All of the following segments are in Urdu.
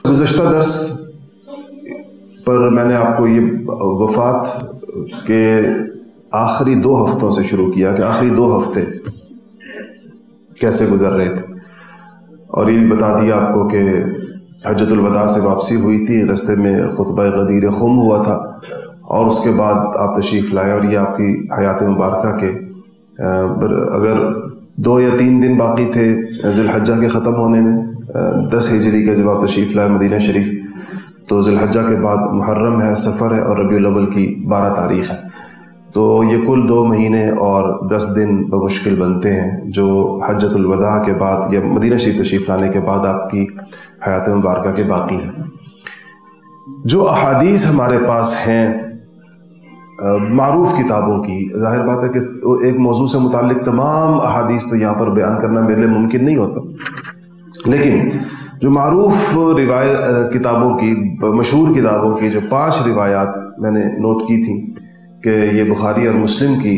گزشتہ درس پر میں نے آپ کو یہ وفات کے آخری 2 ہفتوں سے شروع کیا کہ آخری 2 ہفتے کیسے گزر رہے تھے، اور یہ بتا دیا آپ کو کہ حجۃ الوداع سے واپسی ہوئی تھی، رستے میں خطبہ غدیر خم ہوا تھا اور اس کے بعد آپ تشریف لائے، اور یہ آپ کی حیات مبارکہ کے اگر 2 یا 3 دن باقی تھے ذی الحجہ کے ختم ہونے میں 10 ہجری کے جب آپ تشریف لائے مدینہ شریف، تو ذی الحجہ کے بعد محرم ہے، سفر ہے، اور ربیع الاول کی 12 تاریخ ہے، تو یہ کل 2 مہینے اور 10 دن بمشکل بنتے ہیں جو حجۃ الوداع کے بعد یا مدینہ شریف تشریف لانے کے بعد آپ کی حیات مبارکہ کے باقی ہیں۔ جو احادیث ہمارے پاس ہیں معروف کتابوں کی، ظاہر بات ہے کہ ایک موضوع سے متعلق تمام احادیث تو یہاں پر بیان کرنا میرے لیے ممکن نہیں ہوتا، لیکن جو معروف کتابوں کی، مشہور کتابوں کی جو 5 روایات میں نے نوٹ کی تھیں کہ یہ بخاری اور مسلم کی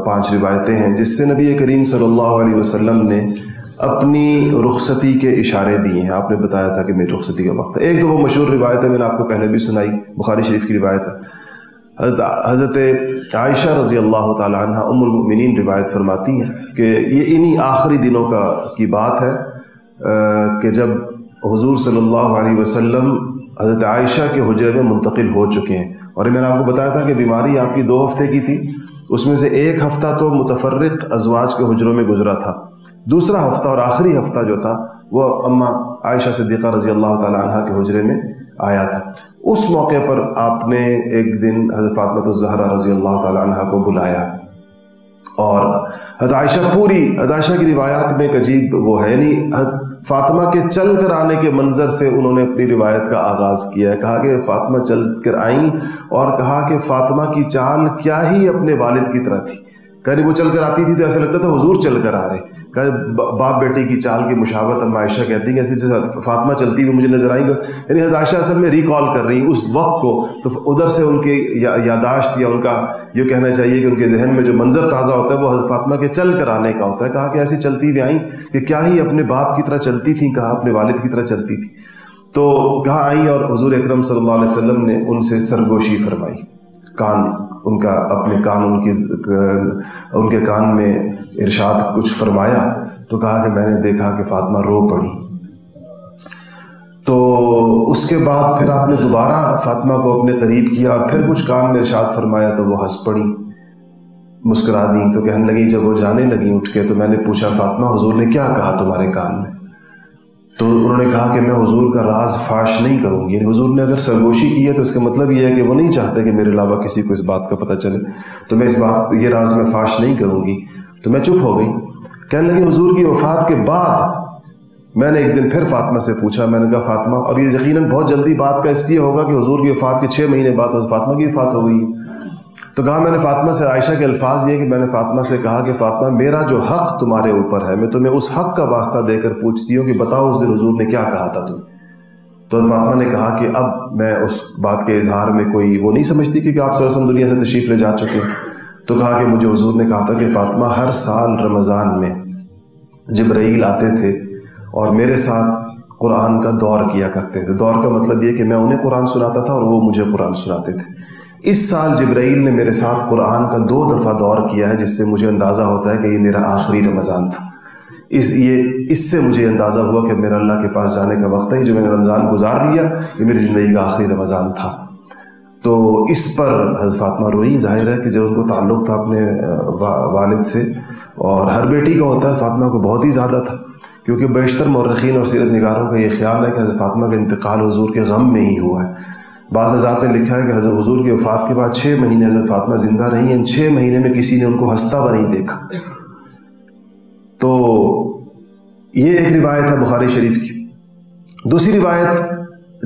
5 روایتیں ہیں جس سے نبی کریم صلی اللہ علیہ وسلم نے اپنی رخصتی کے اشارے دیے ہیں۔ آپ نے بتایا تھا کہ میری رخصتی کا وقت ہے۔ ایک تو وہ مشہور روایت ہے، میں نے آپ کو پہلے بھی سنائی، بخاری شریف کی روایت ہے۔ حضرت عائشہ رضی اللہ تعالی عنہ ام المؤمنین روایت فرماتی ہیں کہ یہ انہی آخری دنوں کی بات ہے کہ جب حضور صلی اللہ علیہ وسلم حضرت عائشہ کے حجرے میں منتقل ہو چکے ہیں، اور میں نے آپ کو بتایا تھا کہ بیماری آپ کی 2 ہفتے کی تھی، اس میں سے 1 ہفتہ تو متفرق ازواج کے حجروں میں گزرا تھا، دوسرا ہفتہ اور آخری ہفتہ جو تھا وہ اماں عائشہ صدیقہ رضی اللہ تعالی عنہ کے حجرے میں آیا تھا۔ اس موقع پر آپ نے ایک دن حضرت فاطمہ الزہرا رضی اللہ تعالی عنہ کو بلایا، اور حضرت عائشہ کی روایات میں ایک عجیب وہ ہے، یعنی فاطمہ کے چل کر آنے کے منظر سے انہوں نے اپنی روایت کا آغاز کیا ہے۔ کہا کہ فاطمہ چل کر آئیں، اور کہا کہ فاطمہ کی چال کیا ہی اپنے والد کی طرح تھی، یعنی وہ چل کر آتی تھی تو ایسا لگتا تھا حضور چل کر آ رہے، باپ بیٹے کی چال کی مشابہت اما عائشہ کہتی ہیں ایسے جیسے فاطمہ چلتی ہوئی مجھے نظر آئیں گا، یعنی حضرت عائشہ اصل میں ریکال کر رہی اس وقت کو، تو ادھر سے ان کی یاداشت یا ان کا یہ کہنا چاہیے کہ ان کے ذہن میں جو منظر تازہ ہوتا ہے وہ حضرت فاطمہ کے چل کر آنے کا ہوتا ہے۔ کہا کہ ایسی چلتی ہوئی آئیں کہ کیا ہی اپنے باپ کی طرح چلتی تھیں، کہا اپنے والد کی طرح چلتی تھی، تو کہا آئیں، اور حضور اکرم صلی اللہ علیہ وسلم نے ان سے سرگوشی فرمائی، کان ان کا اپنے کان ان کے کان میں ارشاد کچھ فرمایا، تو کہا کہ میں نے دیکھا کہ فاطمہ رو پڑی، تو اس کے بعد پھر آپ نے دوبارہ فاطمہ کو اپنے قریب کیا اور پھر کچھ کان میں ارشاد فرمایا، تو وہ ہنس پڑی، مسکرا دی، تو کہنے لگی جب وہ جانے لگی اٹھ کے تو میں نے پوچھا فاطمہ حضور نے کیا کہا تمہارے کان میں؟ تو انہوں نے کہا کہ میں حضور کا راز فاش نہیں کروں گی، یعنی حضور نے اگر سرگوشی کی ہے تو اس کا مطلب یہ ہے کہ وہ نہیں چاہتے کہ میرے علاوہ کسی کو اس بات کا پتہ چلے، تو میں یہ راز میں فاش نہیں کروں گی۔ تو میں چپ ہو گئی۔ کہنے لگی حضور کی وفات کے بعد میں نے ایک دن پھر فاطمہ سے پوچھا، میں نے کہا فاطمہ، اور یہ یقیناً بہت جلدی بات کا اس لیے ہوگا کہ حضور کی وفات کے 6 مہینے بعد حضرت فاطمہ کی وفات ہو گئی، تو کہا میں نے فاطمہ سے، عائشہ کے الفاظ یہ کہ میں نے فاطمہ سے کہا کہ فاطمہ میرا جو حق تمہارے اوپر ہے میں تمہیں اس حق کا واسطہ دے کر پوچھتی ہوں کہ بتاؤ اس دن حضور نے کیا کہا تھا تم؟ تو فاطمہ نے کہا کہ اب میں اس بات کے اظہار میں کوئی وہ نہیں سمجھتی کہ آپ صلی اللہ علیہ وسلم دنیا سے تشریف لے جا چکے ہیں، تو کہا کہ مجھے حضور نے کہا تھا کہ فاطمہ ہر سال رمضان میں جبرائیل آتے تھے اور میرے ساتھ قرآن کا دور کیا کرتے تھے، دور کا مطلب یہ کہ میں انہیں قرآن سناتا تھا اور وہ مجھے قرآن سناتے تھے۔ اس سال جبرائیل نے میرے ساتھ قرآن کا 2 دفعہ دور کیا ہے، جس سے مجھے اندازہ ہوتا ہے کہ یہ میرا آخری رمضان تھا، اس سے مجھے اندازہ ہوا کہ میرا اللہ کے پاس جانے کا وقت ہے، جو میں نے رمضان گزار لیا یہ میری زندگی کا آخری رمضان تھا۔ تو اس پر حضرت فاطمہ روئی، ظاہر ہے کہ جو ان کو تعلق تھا اپنے والد سے، اور ہر بیٹی کا ہوتا ہے، فاطمہ کو بہت ہی زیادہ تھا، کیونکہ بیشتر مورخین اور سیرت نگاروں کا یہ خیال ہے کہ حضرت فاطمہ کا انتقال حضور کے غم میں ہی ہوا ہے۔ بعض حضرات نے لکھا ہے کہ حضرت حضور کی وفات کے بعد 6 مہینے حضرت فاطمہ زندہ رہی، ان 6 مہینے میں کسی نے ان کو ہنستا ہوا نہیں دیکھا۔ تو یہ ایک روایت ہے بخاری شریف کی۔ دوسری روایت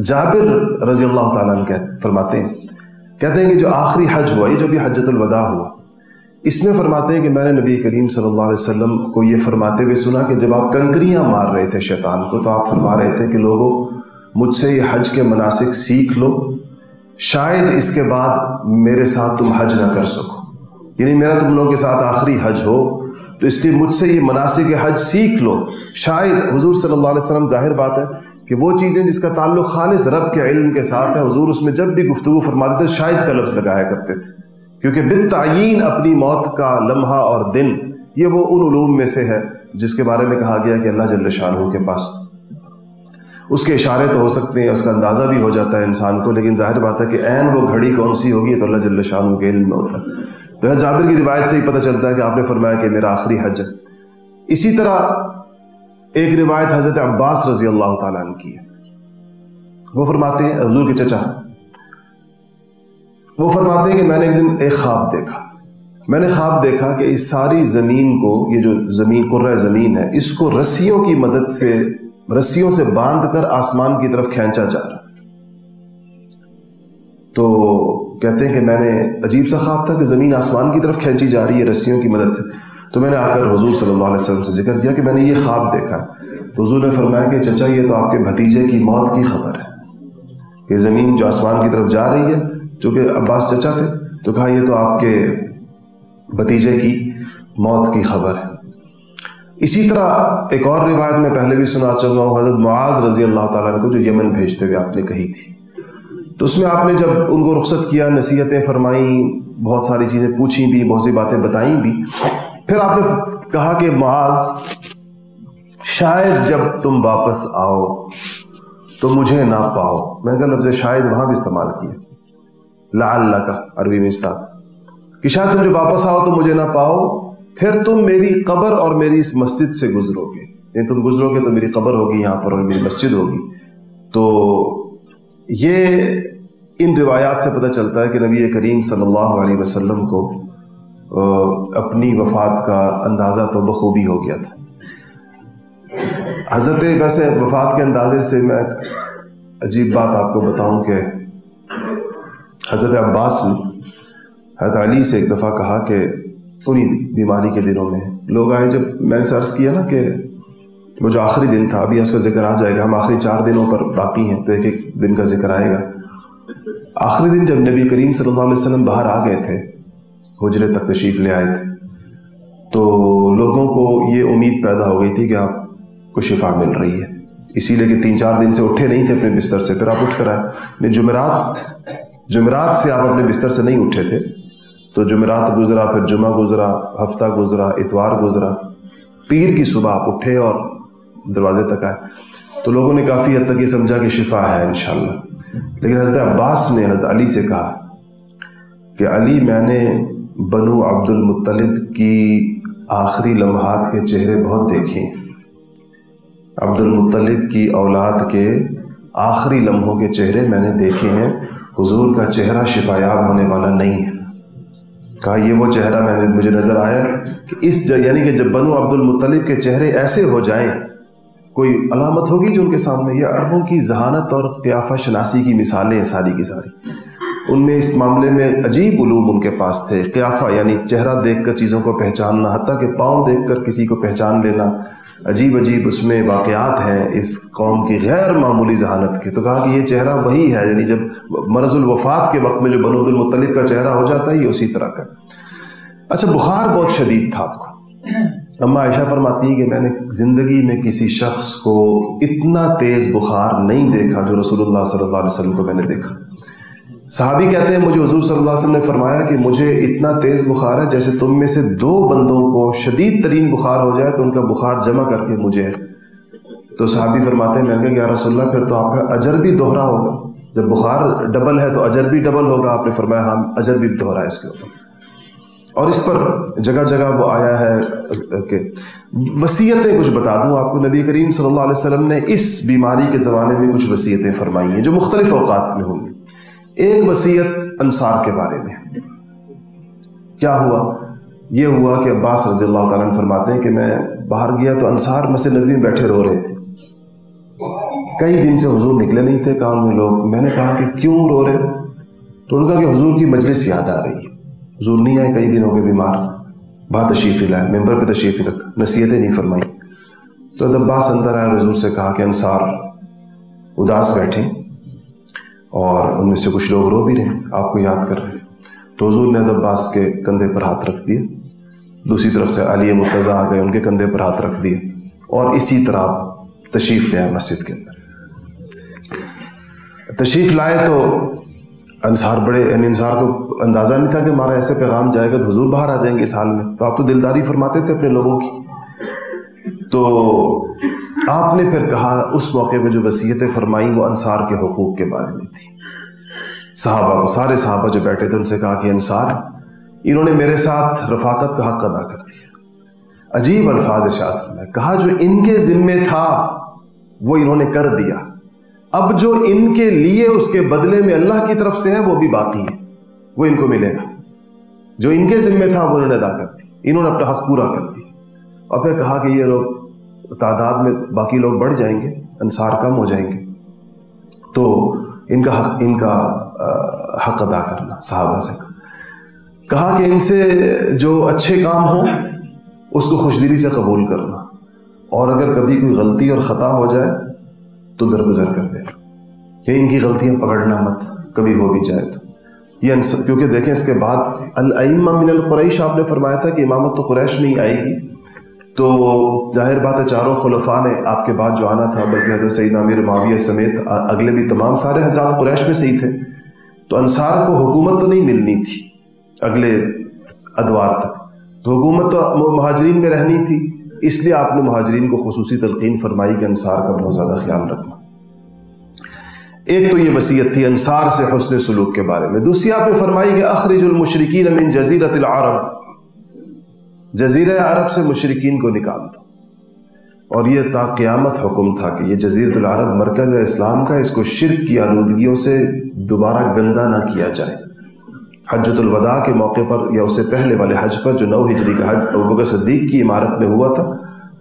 جابر رضی اللہ تعالیٰ عنہ فرماتے ہیں، کہتے ہیں کہ جو آخری حج ہوا، یہ جو بھی حجۃ الوداع ہوا، اس میں فرماتے ہیں کہ میں نے نبی کریم صلی اللہ علیہ وسلم کو یہ فرماتے ہوئے سنا کہ جب آپ کنکریاں مار رہے تھے شیطان کو، تو آپ فرما رہے تھے کہ لوگوں مجھ سے یہ حج کے مناسک سیکھ لو، شاید اس کے بعد میرے ساتھ تم حج نہ کر سکو، یعنی میرا تم لوگوں کے ساتھ آخری حج ہو، تو اس لیے مجھ سے یہ مناسک حج سیکھ لو، شاید حضور صلی اللہ علیہ وسلم ظاہر بات ہے کہ وہ چیزیں جس کا تعلق خالص رب کے علم کے ساتھ ہے، حضور اس میں جب بھی گفتگو فرماتے تھے شاید کا لفظ لگایا کرتے تھے، کیونکہ بالتعیین اپنی موت کا لمحہ اور دن یہ وہ ان علوم میں سے ہے جس کے بارے میں کہا گیا کہ اللہ جل شانہ کے پاس اس کے اشارے تو ہو سکتے ہیں، اس کا اندازہ بھی ہو جاتا ہے انسان کو، لیکن ظاہر بات ہے کہ عین وہ گھڑی کون سی ہوگی تو اللہ جل شانہ کے علم میں ہوتا ہے۔ تو جابر کی روایت سے ہی پتہ چلتا ہے کہ آپ نے فرمایا کہ میرا آخری حج ہے۔ اسی طرح ایک روایت حضرت عباس رضی اللہ تعالیٰ عنہ کی ہے، وہ فرماتے ہیں، حضور کے چچا، وہ فرماتے ہیں کہ میں نے ایک دن ایک خواب دیکھا، میں نے خواب دیکھا کہ اس ساری زمین کو، یہ جو زمین کرۂ زمین ہے، اس کو رسیوں کی مدد سے، رسیوں سے باندھ کر آسمان کی طرف کھینچا جا رہا۔ تو کہتے ہیں کہ میں نے عجیب سا خواب تھا کہ زمین آسمان کی طرف کھینچی جا رہی ہے رسیوں کی مدد سے۔ تو میں نے آ کر حضور صلی اللہ علیہ وسلم سے ذکر کیا کہ میں نے یہ خواب دیکھا ہے۔ تو حضور نے فرمایا کہ چچا یہ تو آپ کے بھتیجے کی موت کی خبر ہے، کہ زمین جو آسمان کی طرف جا رہی ہے، چونکہ عباس چچا تھے تو کہا یہ تو آپ کے بھتیجے کی موت کی خبر ہے۔ اسی طرح ایک اور روایت میں پہلے بھی سنا چکا ہوں، حضرت معاذ رضی اللہ تعالیٰ عنہ کو جو یمن بھیجتے ہوئے آپ نے کہی تھی، تو اس میں آپ نے جب ان کو رخصت کیا، نصیحتیں فرمائیں، بہت ساری چیزیں پوچھیں بھی، بہت سی باتیں بتائیں بھی، پھر آپ نے کہا کہ معاذ شاید جب تم واپس آؤ تو مجھے نہ پاؤ۔ میں نے کہا لفظ شاید وہاں بھی استعمال کیا، لعلک عربی میں استعمال، کہ شاید تم جب واپس آؤ تو مجھے نہ پاؤ، پھر تم میری قبر اور میری اس مسجد سے گزرو گے، یعنی تم گزرو گے تو میری قبر ہوگی یہاں پر اور میری مسجد ہوگی۔ تو یہ ان روایات سے پتہ چلتا ہے کہ نبی کریم صلی اللہ علیہ وسلم کو اپنی وفات کا اندازہ تو بخوبی ہو گیا تھا۔ حضرت ویسے وفات کے اندازے سے میں عجیب بات آپ کو بتاؤں کہ حضرت عباس نے حضرت علی سے ایک دفعہ کہا کہ انہی بیماری کے دنوں میں لوگ آئے، جب میں نے عرض کیا نا کہ وہ جو آخری دن تھا، ابھی اس کا ذکر آ جائے گا، ہم آخری 4 دنوں پر باقی ہیں تو ایک ایک دن کا ذکر آئے گا۔ آخری دن جب نبی کریم صلی اللہ علیہ وسلم باہر آ گئے تھے، حجرے تک تشریف لے آئے تھے، تو لوگوں کو یہ امید پیدا ہو گئی تھی کہ آپ کو شفا مل رہی ہے، اسی لیے کہ 3-4 دن سے اٹھے نہیں تھے اپنے بستر سے، پھر آپ اٹھ کر آئے۔ جمعرات سے آپ اپنے بستر سے نہیں اٹھے تھے، تو جمعرات گزرا، پھر جمعہ گزرا، ہفتہ گزرا، اتوار گزرا، پیر کی صبح آپ اٹھے اور دروازے تک آئے، تو لوگوں نے کافی حد تک یہ سمجھا کہ شفا ہے انشاءاللہ۔ لیکن حضرت عباس نے حضرت علی سے کہا کہ علی، میں نے بنو عبد المطلب کی آخری لمحات کے چہرے بہت دیکھے، عبد المطلب کی اولاد کے آخری لمحوں کے چہرے میں نے دیکھے ہیں، حضور کا چہرہ شفا یاب ہونے والا نہیں ہے۔ کہا یہ وہ چہرہ مجھے نظر آیا کہ یعنی کہ جب بنو عبد المطلب کے چہرے ایسے ہو جائیں، کوئی علامت ہوگی جو ان کے سامنے، یہ عربوں کی ذہانت اور قیافہ شناسی کی مثالیں ساری کی ساری، ان میں اس معاملے میں عجیب علوم ان کے پاس تھے۔ قیافہ یعنی چہرہ دیکھ کر چیزوں کو پہچاننا، حتیٰ کہ پاؤں دیکھ کر کسی کو پہچان لینا، عجیب عجیب اس میں واقعات ہیں اس قوم کی غیر معمولی ذہانت کے۔ تو کہا کہ یہ چہرہ وہی ہے، یعنی جب مرض الوفات کے وقت میں جو بنو عبد المطلب کا چہرہ ہو جاتا ہے یہ اسی طرح کا۔ اچھا، بخار بہت شدید تھا آپ کو۔ اما عائشہ فرماتی ہیں کہ میں نے زندگی میں کسی شخص کو اتنا تیز بخار نہیں دیکھا جو رسول اللہ صلی اللہ علیہ وسلم کو میں نے دیکھا۔ صحابی کہتے ہیں مجھے حضور صلی اللہ علیہ وسلم نے فرمایا کہ مجھے اتنا تیز بخار ہے جیسے تم میں سے 2 بندوں کو شدید ترین بخار ہو جائے تو ان کا بخار جمع کر کے مجھے ہے۔ تو صحابی فرماتے ہیں میں نے کہا کہ یا رسول اللہ پھر تو آپ کا اجر بھی دوہرا ہوگا، جب بخار ڈبل ہے تو اجر بھی ڈبل ہوگا۔ آپ نے فرمایا ہاں، اجر بھی دوہرا ہے اس کے اوپر۔ اور اس پر جگہ جگہ وہ آیا ہے کہ وصیتیں کچھ بتا دوں آپ کو، نبی کریم صلی اللہ علیہ وسلم نے اس بیماری کے زمانے میں کچھ وصیتیں فرمائی ہیں جو مختلف اوقات میں ہوں گی۔ ایک وصیت انصار کے بارے میں، کیا ہوا؟ یہ ہوا کہ عباس رضی اللہ تعالیٰ عنہ فرماتے ہیں کہ میں باہر گیا تو انصار مسجد نبوی میں بیٹھے رو رہے تھے، کئی دن سے حضور نکلے نہیں تھے کام میں لوگ۔ میں نے کہا کہ کیوں رو رہے؟ تو انہوں نے کہا کہ حضور کی مجلس یاد آ رہی ہے، حضور نہیں آئے کئی دنوں کے بیمار، باہر تشریف لائے، ممبر پہ تشریف رکھا، نصیحتیں نہیں فرمائی۔ تو عباس اندر آئے، حضور سے کہا کہ انصار اداس بیٹھے اور ان میں سے کچھ لوگ رو بھی رہے ہیں، آپ کو یاد کر رہے ہیں۔ تو حضور نے عباس کے کندھے پر ہاتھ رکھ دیے، دوسری طرف سے علی مرتضیٰ آ گئے، ان کے کندھے پر ہاتھ رکھ دیے، اور اسی طرح تشریف لے آئے مسجد کے اندر۔ تشریف لائے تو انصار بڑے، یعنی انصار کو اندازہ نہیں تھا کہ ہمارا ایسے پیغام جائے گا تو حضور باہر آ جائیں گے اس حال میں، تو آپ تو دلداری فرماتے تھے اپنے لوگوں کی. تو آپ نے پھر کہا، اس موقع پہ جو وصیتیں فرمائیں وہ انصار کے حقوق کے بارے میں تھی. صحابہ کو، سارے صحابہ جو بیٹھے تھے ان سے کہا کہ انصار انہوں نے میرے ساتھ رفاقت کا حق ادا کر دیا. عجیب الفاظ ارشاد فرمائے، کہا جو ان کے ذمے تھا وہ انہوں نے کر دیا، اب جو ان کے لیے اس کے بدلے میں اللہ کی طرف سے ہے وہ بھی باقی ہے، وہ ان کو ملے گا. جو ان کے ذمے تھا وہ انہوں نے ادا کر دی، انہوں نے اپنا حق پورا کر دیا. اور پھر کہا کہ یہ لوگ تعداد میں باقی لوگ بڑھ جائیں گے، انصار کم ہو جائیں گے، تو ان کا حق ادا کرنا. صحابہ سے کہا کہ ان سے جو اچھے کام ہوں اس کو خوشدلی سے قبول کرنا، اور اگر کبھی کوئی غلطی اور خطا ہو جائے تو درگزر کر دینا، کہ ان کی غلطیاں پکڑنا مت، کبھی ہو بھی جائے تو. یہ کیونکہ دیکھیں اس کے بعد الائمہ من القریش آپ نے فرمایا تھا کہ امامت تو قریش میں ہی آئے گی، تو ظاہر بات ہے چاروں خلفاء نے آپ کے بعد جو آنا تھا، بلکہ حضرت سیدنا امیر معاویہ سمیت اگلے بھی تمام سارے حضرات قریش میں سے ہی تھے، تو انصار کو حکومت تو نہیں ملنی تھی اگلے ادوار تک، تو حکومت تو مہاجرین میں رہنی تھی. اس لیے آپ نے مہاجرین کو خصوصی تلقین فرمائی کہ انصار کا بہت زیادہ خیال رکھنا. ایک تو یہ وصیت تھی انصار سے حسن سلوک کے بارے میں. دوسری آپ نے فرمائی کہ اخرج المشرکین من جزیرۃ العرب، جزیرہ عرب سے مشرکین کو نکال دو. اور یہ تا قیامت حکم تھا کہ یہ جزیرۃ العرب مرکز ہے اسلام کا، اس کو شرک کی آلودگیوں سے دوبارہ گندہ نہ کیا جائے. حجۃ الوداع کے موقع پر یا اس سے پہلے والے حج پر جو 9 ہجری کا حج ابوبکر صدیق کی عمارت میں ہوا تھا،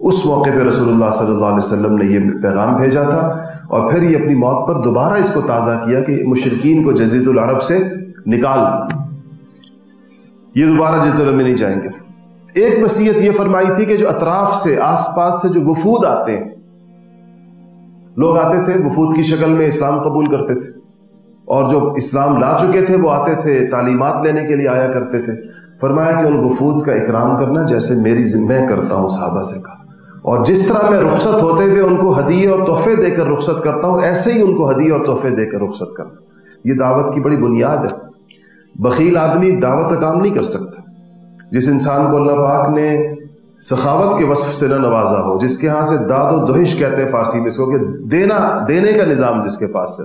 اس موقع پہ رسول اللہ صلی اللہ علیہ وسلم نے یہ پیغام بھیجا تھا، اور پھر یہ اپنی موت پر دوبارہ اس کو تازہ کیا کہ مشرکین کو جزیرۃ العرب سے نکال دو، یہ دوبارہ جزیرۃ العرب میں نہیں جائیں گے. ایک وصیت یہ فرمائی تھی کہ جو اطراف سے، آس پاس سے جو وفود آتے ہیں، لوگ آتے تھے وفود کی شکل میں اسلام قبول کرتے تھے، اور جو اسلام لا چکے تھے وہ آتے تھے تعلیمات لینے کے لیے آیا کرتے تھے. فرمایا کہ ان وفود کا اکرام کرنا جیسے میری میں کرتا ہوں. صحابہ سے کہا، اور جس طرح میں رخصت ہوتے ہوئے ان کو ہدیے اور تحفے دے کر رخصت کرتا ہوں، ایسے ہی ان کو ہدیے اور تحفے دے کر رخصت کرنا. یہ دعوت کی بڑی بنیاد ہے. بخیل آدمی دعوت کا کام نہیں کر سکتا. جس انسان کو اللہ پاک نے سخاوت کے وصف سے نہ نوازا ہو، جس کے ہاں سے داد و دہش کہتے ہیں فارسی میں اس کو، کہ دینے کا نظام جس کے پاس سے،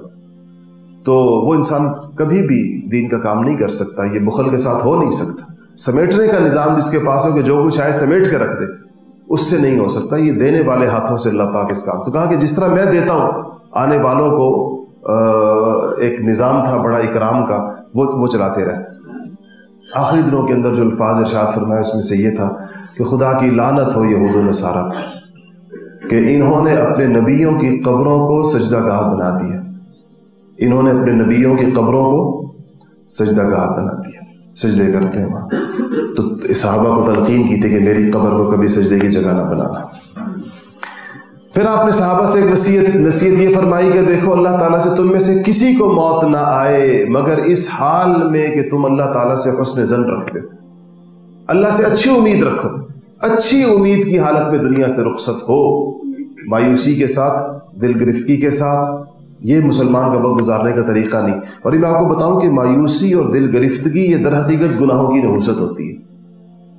تو وہ انسان کبھی بھی دین کا کام نہیں کر سکتا. یہ بخل کے ساتھ ہو نہیں سکتا. سمیٹنے کا نظام جس کے پاس ہو کہ جو کچھ آئے سمیٹ کے رکھ دے، اس سے نہیں ہو سکتا. یہ دینے والے ہاتھوں سے اللہ پاک اس کام. تو کہا کہ جس طرح میں دیتا ہوں، آنے والوں کو ایک نظام تھا بڑا اکرام کا، وہ چلاتے رہے. آخری دنوں کے اندر جو الفاظ ارشاد فرمایا اس میں سے یہ تھا کہ خدا کی لعنت ہو یہود و نصارہ پر کہ انہوں نے اپنے نبیوں کی قبروں کو سجدہ گاہ بنا دیا. انہوں نے اپنے نبیوں کی قبروں کو سجدہ گاہ بنا دیا، سجدے کرتے ہیں وہاں. تو صحابہ کو تلقین کی تھی کہ میری قبر کو کبھی سجدے کی جگہ نہ بنانا. پھر آپ نے صحابہ سے ایک نصیحت یہ فرمائی کہ دیکھو اللہ تعالیٰ سے تم میں سے کسی کو موت نہ آئے مگر اس حال میں کہ تم اللہ تعالیٰ سے حسن ظن رکھتے ہو، اللہ سے اچھی امید رکھو، اچھی امید کی حالت میں دنیا سے رخصت ہو، مایوسی کے ساتھ، دل گرفتگی کے ساتھ. یہ مسلمان کا وقت گزارنے کا طریقہ نہیں. اور یہ میں آپ کو بتاؤں کہ مایوسی اور دل گرفتگی یہ در حقیقت گناہوں کی نحوست ہوتی ہے.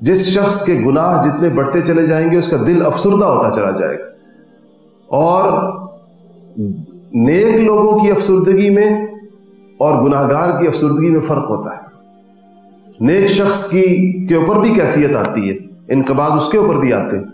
جس شخص کے گناہ جتنے بڑھتے چلے جائیں گے اس کا دل افسردہ ہوتا چلا جائے گا. اور نیک لوگوں کی افسردگی میں اور گناہگار کی افسردگی میں فرق ہوتا ہے. نیک شخص کے اوپر بھی کیفیت آتی ہے، انقباض اس کے اوپر بھی آتے ہیں،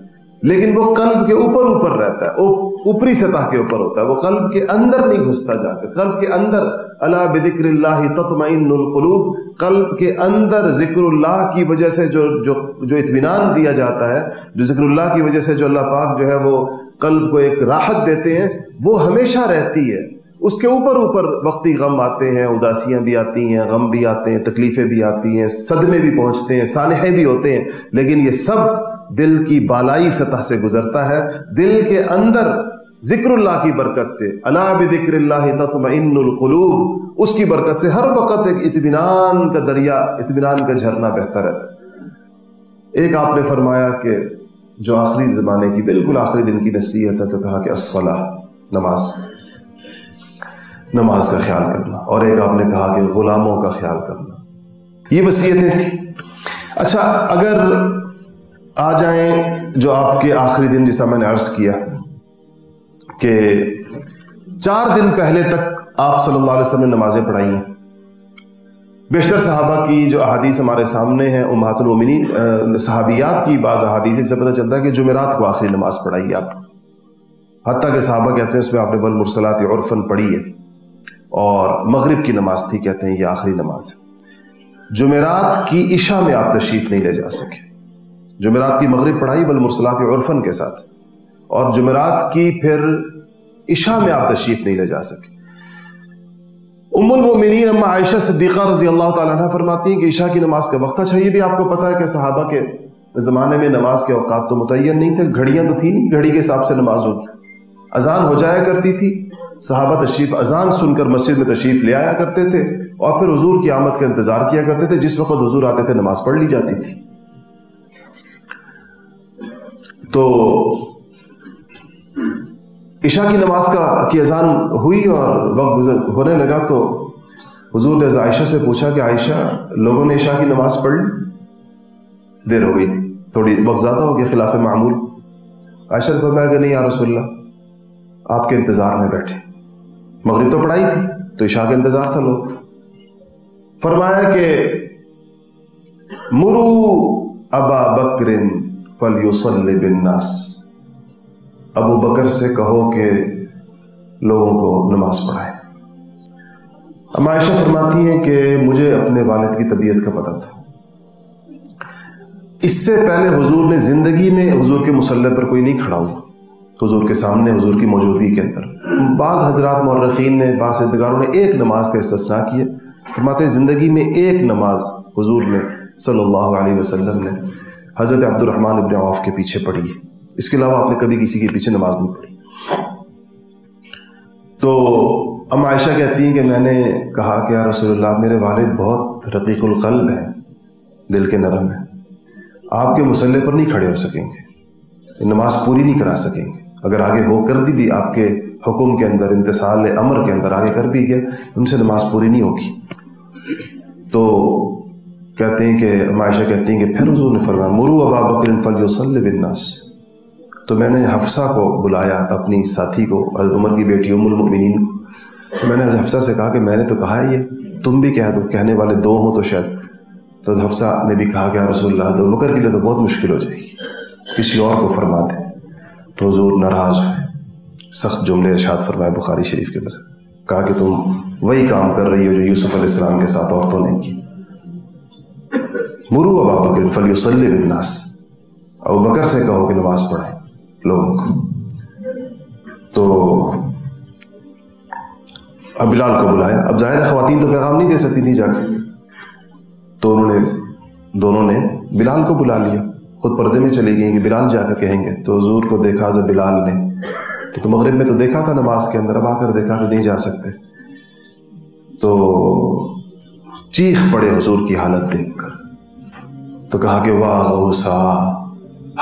لیکن وہ قلب کے اوپر رہتا ہے، اوپری سطح کے اوپر ہوتا ہے، وہ قلب کے اندر نہیں گھستا جا کے. قلب کے اندر الا بذکر اللہ تطمئن القلوب، قلب کے اندر ذکر اللہ کی وجہ سے جو اطمینان دیا جاتا ہے، جو ذکر اللہ کی وجہ سے جو اللہ پاک جو ہے وہ قلب کو ایک راحت دیتے ہیں، وہ ہمیشہ رہتی ہے. اس کے اوپر وقتی غم آتے ہیں، اداسیاں بھی آتی ہیں، غم بھی آتے ہیں، تکلیفیں بھی آتی ہیں، صدمے بھی پہنچتے ہیں، سانحے بھی ہوتے ہیں، لیکن یہ سب دل کی بالائی سطح سے گزرتا ہے. دل کے اندر ذکر اللہ کی برکت سے، الا بذکر اللہ تطمئن القلوب، اس کی برکت سے ہر وقت ایک اطمینان کا دریا، اطمینان کا جھرنا بہتا رہتا ہے. ایک آپ نے فرمایا کہ جو آخری زمانے کی بالکل آخری دن کی نصیحت ہے، تو کہا کہ الصلاۃ، نماز. نماز کا خیال کرنا، اور ایک آپ نے کہا کہ غلاموں کا خیال کرنا. یہ وصیتیں تھیں. اچھا، اگر آ جائیں جو آپ کے آخری دن، جس طرح میں نے عرض کیا کہ 4 دن پہلے تک آپ صلی اللہ علیہ وسلم نے نمازیں پڑھائی ہیں. بیشتر صحابہ کی جو احادیث ہمارے سامنے ہیں، امہات المومنین صحابیات کی بعض احادیث سے پتہ چلتا ہے کہ جمعرات کو آخری نماز پڑھائی آپ. حتیٰ کہ صحابہ کہتے ہیں اس میں آپ نے والمرسلات عرفاً پڑھی ہے، اور مغرب کی نماز تھی، کہتے ہیں یہ آخری نماز ہے. جمعرات کی عشاء میں آپ تشریف نہیں لے جا سکے. جمعرات کی مغرب پڑھائی والمرسلات عرفاً کے ساتھ، اور جمعرات کی پھر عشاء میں آپ تشریف نہیں لے جا سکے. ام المؤمنین اما عائشہ صدیقہ رضی اللہ تعالیٰ عنہ فرماتی ہیں کہ عشاء کی نماز کا وقت. اچھا، یہ بھی آپ کو پتا ہے کہ صحابہ کے زمانے میں نماز کے اوقات تو متعین نہیں تھے، گھڑیاں تو تھی نہیں، گھڑی کے حساب سے نماز ہوتی. اذان ہو جایا کرتی تھی، صحابہ تشریف اذان سن کر مسجد میں تشریف لے آیا کرتے تھے، اور پھر حضور کی آمد کا انتظار کیا کرتے تھے. جس وقت حضور آتے تھے نماز پڑھ لی جاتی تھی. تو عشاء کی نماز کی اذان ہوئی اور وقت ہونے لگا، تو حضور نے عائشہ سے پوچھا کہ عائشہ، لوگوں نے عشاء کی نماز پڑھ لی؟ دیر ہو گئی تھی، تھوڑی وقت زیادہ ہو گیا خلاف معمول. عائشہ نے فرمایا کہ نہیں یا رسول اللہ، آپ کے انتظار میں بیٹھے. مغرب تو پڑھائی تھی، تو عشاء کا انتظار تھا لوگ. فرمایا کہ مرو ابا بکر فلیصلی بالناس، ابو بکر سے کہو کہ لوگوں کو نماز پڑھائے. اما عائشہ فرماتی ہیں کہ مجھے اپنے والد کی طبیعت کا پتہ تھا. اس سے پہلے حضور نے زندگی میں حضور کے مصلی پر کوئی نہیں کھڑا ہوا حضور کے سامنے، حضور کی موجودگی کے اندر. بعض حضرات مورخین نے، بعض ادگاروں نے ایک نماز کا استثناء کیا. فرماتے ہیں زندگی میں ایک نماز حضور نے صلی اللہ علیہ وسلم نے حضرت عبد الرحمن ابن عوف کے پیچھے پڑھی ہے. اس کے علاوہ آپ نے کبھی کسی کے پیچھے نماز نہیں پڑھی. تو اما عائشہ کہتی ہیں کہ میں نے کہا کہ یا رسول اللہ، میرے والد بہت رقیق القلب ہیں، دل کے نرم ہیں، آپ کے مصلی پر نہیں کھڑے ہو سکیں گے، نماز پوری نہیں کرا سکیں گے. اگر آگے ہو کر دی بھی آپ کے حکم کے اندر، امتثال امر کے اندر آگے کر بھی گیا، ان سے نماز پوری نہیں ہوگی. تو کہتے ہیں کہ عائشہ کہتی ہیں کہ پھر حضور نے فرمایا مرو ابا بکر فلیصلی بالناس. تو میں نے حفصہ کو بلایا، اپنی ساتھی کو، حضرت عمر کی بیٹی ام المؤمنین کو. تو میں نے حفصہ سے کہا کہ میں نے تو کہا ہے، یہ تم بھی کہہ دو، کہنے والے دو ہوں تو شاید. تو حفصہ نے بھی کہا کہ یا رسول اللہ، تو بکر کے لیے تو بہت مشکل ہو جائے گی، کسی اور کو فرما دیں. تو حضور ناراض ہوئے، سخت جملے ارشاد فرمائے بخاری شریف کے اندر. کہا کہ تم وہی کام کر رہی ہو جو یوسف علیہ السلام کے ساتھ عورتوں نے کی. مرو ابا بکر فلیصلی بالناس، ابو بکر سے کہو کہ نماز پڑھائیں لوگوں کو. تو اب بلال کو بلایا. اب ظاہر ہے خواتین تو پیغام نہیں دے سکتی تھی جا کے، تو دونوں نے بلال کو بلا لیا. خود پردے میں چلی گئیں کہ بلال جا کر کہیں گے. تو حضور کو دیکھا جب بلال نے، تو مغرب میں تو دیکھا تھا نماز کے اندر، اب آ کر دیکھا کہ نہیں جا سکتے. تو چیخ پڑے حضور کی حالت دیکھ کر. تو کہا کہ واہ غوثا،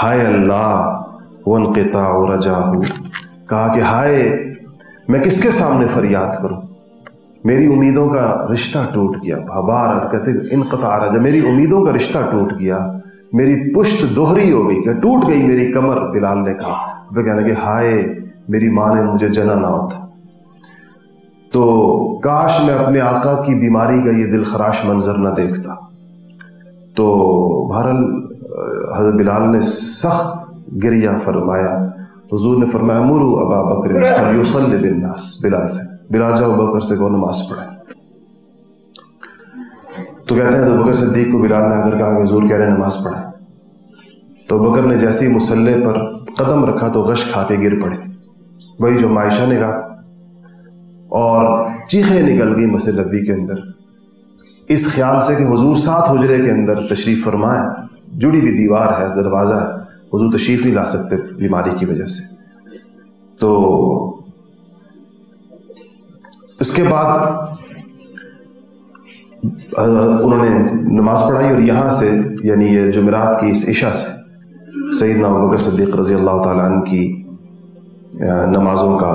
ہائے اللہ، وانقطاع رجاہ. کہا کہ ہائے، میں کس کے سامنے فریاد کروں، میری امیدوں کا رشتہ ٹوٹ گیا. بھابار کہتے انقطاع رجا، میری امیدوں کا رشتہ ٹوٹ گیا، میری پشت دوہری ہو گئی، کہ ٹوٹ گئی میری کمر. بلال نے کہا. وہ کہنے لگے ہائے، میری ماں نے مجھے جنا نہ ہوتا، تو کاش میں اپنے آقا کی بیماری کا یہ دل خراش منظر نہ دیکھتا. تو بہرحال حضرت بلال نے سخت گریہ فرمایا. حضور نے فرمایا مرو ابا بکر فلیصلی بالناس، بلال جاؤ بکر سے کہو نماز پڑھیں. تو کہتے ہیں حضرت بکر صدیق کو بلال نے آ کر کہا کہ حضور کہہ رہے ہیں نماز پڑھیں. تو بکر نے جیسے ہی مصلی پر قدم رکھا تو غش کھا کے گر پڑے، وہی جو عائشہ نے کہا تھا، اور چیخیں نکل گئی مسجد نبوی کے اندر، اس خیال سے کہ حضور 7 حجرے کے اندر تشریف فرمائے، جڑی ہوئی دیوار ہے، دروازہ ہے، حضور تشریف نہیں لا سکتے بیماری کی وجہ سے. تو اس کے بعد انہوں نے نماز پڑھائی، اور یہاں سے یعنی یہ جمعرات کی اس عشاء سے سیدنا ابوبکر صدیق رضی اللہ تعالیٰ عنہ کی نمازوں کا